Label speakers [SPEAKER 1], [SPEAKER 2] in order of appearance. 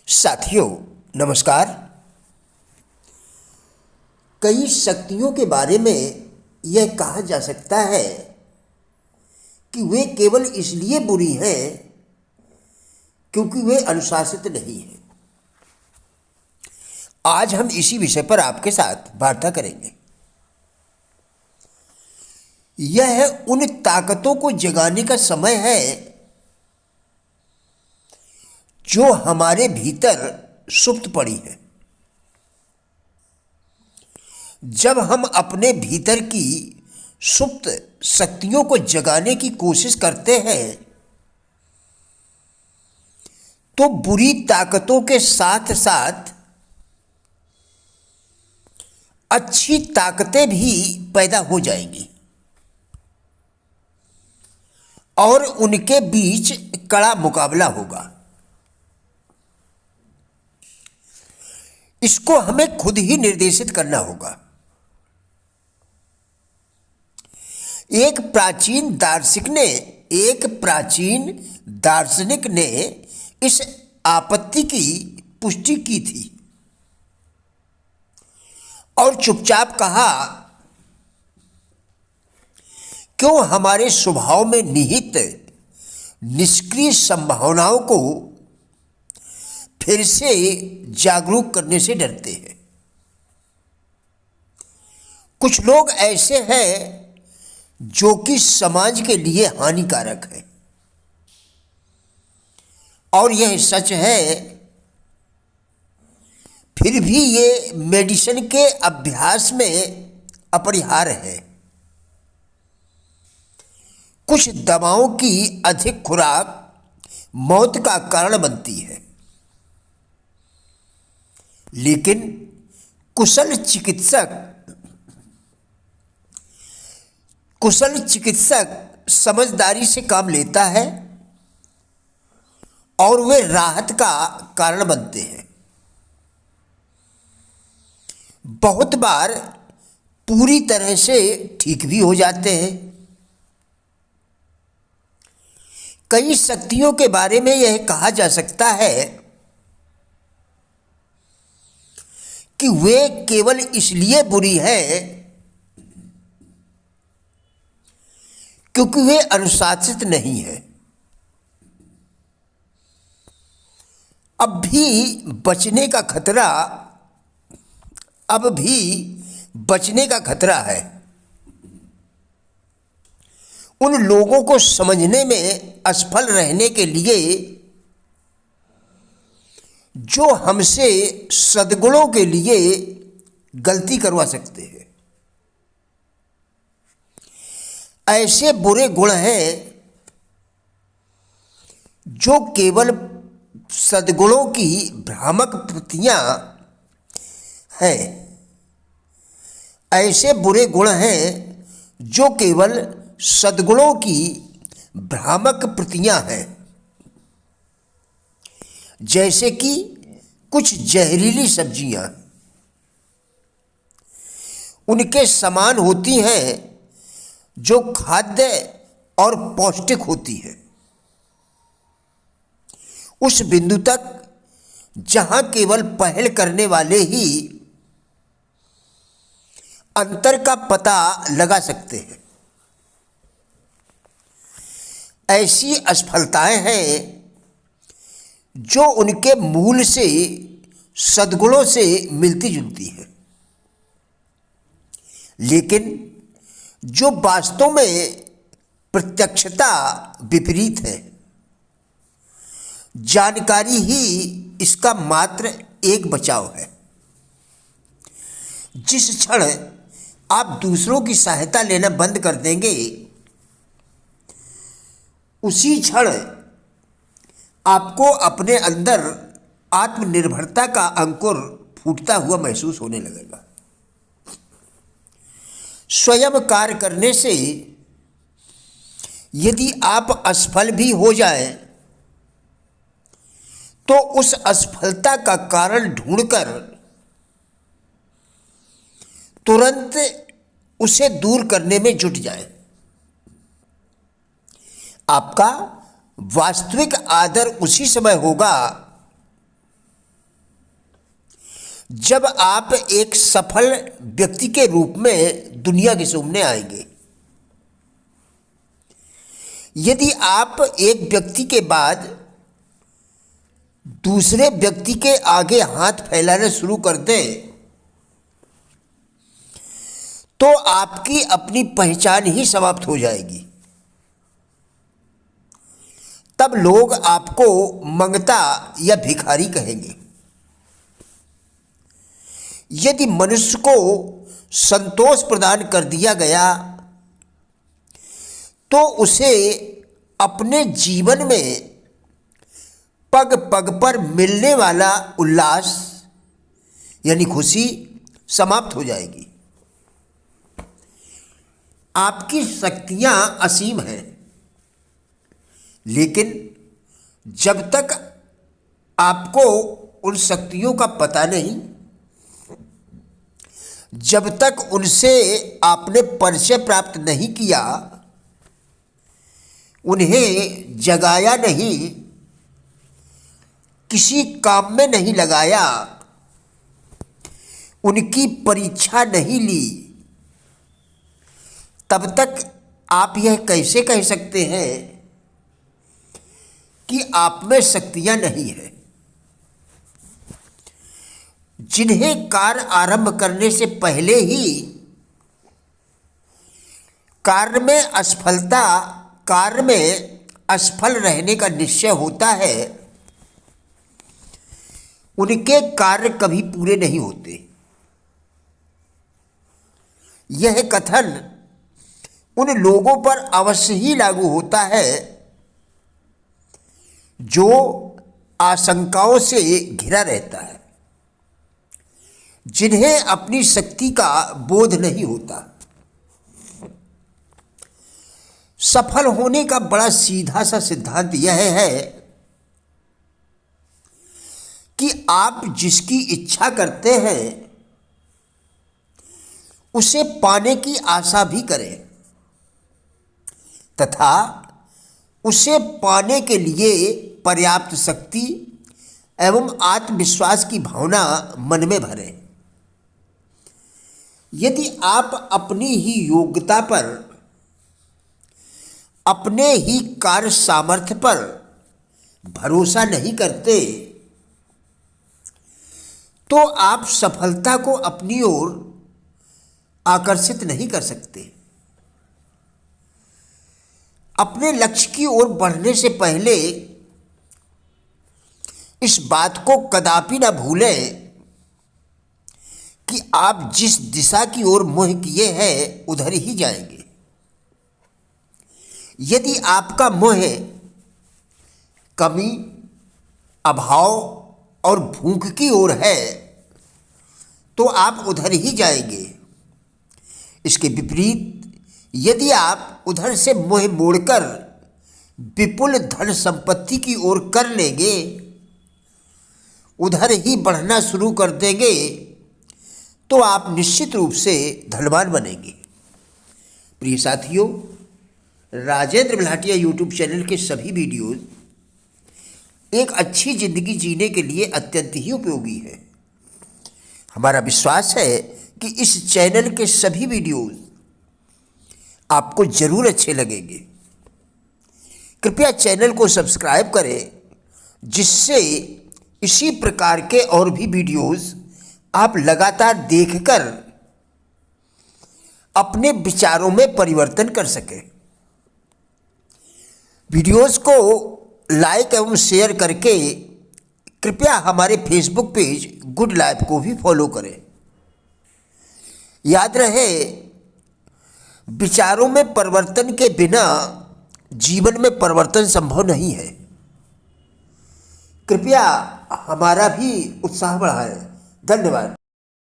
[SPEAKER 1] साथियों नमस्कार। कई शक्तियों के बारे में यह कहा जा सकता है कि वे केवल इसलिए बुरी हैं क्योंकि वे अनुशासित नहीं हैं। आज हम इसी विषय पर आपके साथ वार्ता करेंगे। यह उन ताकतों को जगाने का समय है जो हमारे भीतर सुप्त पड़ी है। जब हम अपने भीतर की सुप्त शक्तियों को जगाने की कोशिश करते हैं तो बुरी ताकतों के साथ साथ अच्छी ताकतें भी पैदा हो जाएंगी और उनके बीच कड़ा मुकाबला होगा। इसको हमें खुद ही निर्देशित करना होगा। एक प्राचीन दार्शनिक ने इस आपत्ति की पुष्टि की थी और चुपचाप कहा, क्यों हमारे स्वभाव में निहित निष्क्रिय संभावनाओं को फिर से जागरूक करने से डरते हैं। कुछ लोग ऐसे हैं जो कि समाज के लिए हानिकारक है और यह सच है, फिर भी ये मेडिसिन के अभ्यास में अपरिहार्य है। कुछ दवाओं की अधिक खुराक मौत का कारण बनती है, लेकिन कुशल चिकित्सक समझदारी से काम लेता है और वे राहत का कारण बनते हैं। बहुत बार पूरी तरह से ठीक भी हो जाते हैं। कई शक्तियों के बारे में यह कहा जा सकता है कि वे केवल इसलिए बुरी है क्योंकि वे अनुशासित नहीं है। अब भी बचने का खतरा है। उन लोगों को समझने में असफल रहने के लिए जो हमसे सद्गुणों के लिए गलती करवा सकते हैं। ऐसे बुरे गुण हैं जो केवल सद्गुणों की भ्रामक प्रतियां हैं। ऐसे बुरे गुण हैं जो केवल सद्गुणों की भ्रामक प्रतियां हैं, जैसे कि कुछ जहरीली सब्जियां उनके समान होती हैं जो खाद्य और पौष्टिक होती है, उस बिंदु तक जहां केवल पहल करने वाले ही अंतर का पता लगा सकते हैं। ऐसी असफलताएं हैं जो उनके मूल से सद्गुणों से मिलती जुलती है, लेकिन जो वास्तव में प्रत्यक्षता विपरीत है। जानकारी ही इसका मात्र एक बचाव है। जिस क्षण आप दूसरों की सहायता लेना बंद कर देंगे, उसी क्षण आपको अपने अंदर आत्मनिर्भरता का अंकुर फूटता हुआ महसूस होने लगेगा। स्वयं कार्य करने से यदि आप असफल भी हो जाएं, तो उस असफलता का कारण ढूंढकर तुरंत उसे दूर करने में जुट जाएं। आपका वास्तविक आदर उसी समय होगा जब आप एक सफल व्यक्ति के रूप में दुनिया के सामने आएंगे। यदि आप एक व्यक्ति के बाद दूसरे व्यक्ति के आगे हाथ फैलाना शुरू कर दें तो आपकी अपनी पहचान ही समाप्त हो जाएगी। तब लोग आपको मंगता या भिखारी कहेंगे। यदि मनुष्य को संतोष प्रदान कर दिया गया तो उसे अपने जीवन में पग पग पर मिलने वाला उल्लास यानी खुशी समाप्त हो जाएगी। आपकी शक्तियां असीम हैं, लेकिन जब तक आपको उन शक्तियों का पता नहीं, जब तक उनसे आपने परिचय प्राप्त नहीं किया, उन्हें जगाया नहीं, किसी काम में नहीं लगाया, उनकी परीक्षा नहीं ली, तब तक आप यह कैसे कह सकते हैं कि आप में शक्तियां नहीं है। जिन्हें कार्य आरंभ करने से पहले ही कार्य में असफल रहने का निश्चय होता है, उनके कार्य कभी पूरे नहीं होते। यह कथन उन लोगों पर अवश्य ही लागू होता है जो आशंकाओं से घिरा रहता है, जिन्हें अपनी शक्ति का बोध नहीं होता। सफल होने का बड़ा सीधा सा सिद्धांत यह है कि आप जिसकी इच्छा करते हैं उसे पाने की आशा भी करें तथा उसे पाने के लिए पर्याप्त शक्ति एवं आत्मविश्वास की भावना मन में भरें। यदि आप अपनी ही योग्यता पर, अपने ही कार्य सामर्थ्य पर भरोसा नहीं करते तो आप सफलता को अपनी ओर आकर्षित नहीं कर सकते। अपने लक्ष्य की ओर बढ़ने से पहले इस बात को कदापि न भूलें कि आप जिस दिशा की ओर मुँह किए हैं उधर ही जाएंगे। यदि आपका मुँह कमी, अभाव और भूख की ओर है तो आप उधर ही जाएंगे। इसके विपरीत यदि आप उधर से मुँह मोड़कर विपुल धन संपत्ति की ओर कर लेंगे, उधर ही बढ़ना शुरू कर देंगे तो आप निश्चित रूप से धनवान बनेंगे। प्रिय साथियों, राजेंद्र बिल्हाटिया यूट्यूब चैनल के सभी वीडियोज़ एक अच्छी ज़िंदगी जीने के लिए अत्यंत ही उपयोगी है। हमारा विश्वास है कि इस चैनल के सभी वीडियोज़ आपको ज़रूर अच्छे लगेंगे। कृपया चैनल को सब्सक्राइब करें, जिससे इसी प्रकार के और भी वीडियोज़ आप लगातार देखकर अपने विचारों में परिवर्तन कर सकें। वीडियोज़ को लाइक एवं शेयर करके कृपया हमारे फेसबुक पेज गुड लाइफ को भी फॉलो करें। याद रहे, विचारों में परिवर्तन के बिना जीवन में परिवर्तन संभव नहीं है। कृपया हमारा भी उत्साह बढ़ाएं। धन्यवाद।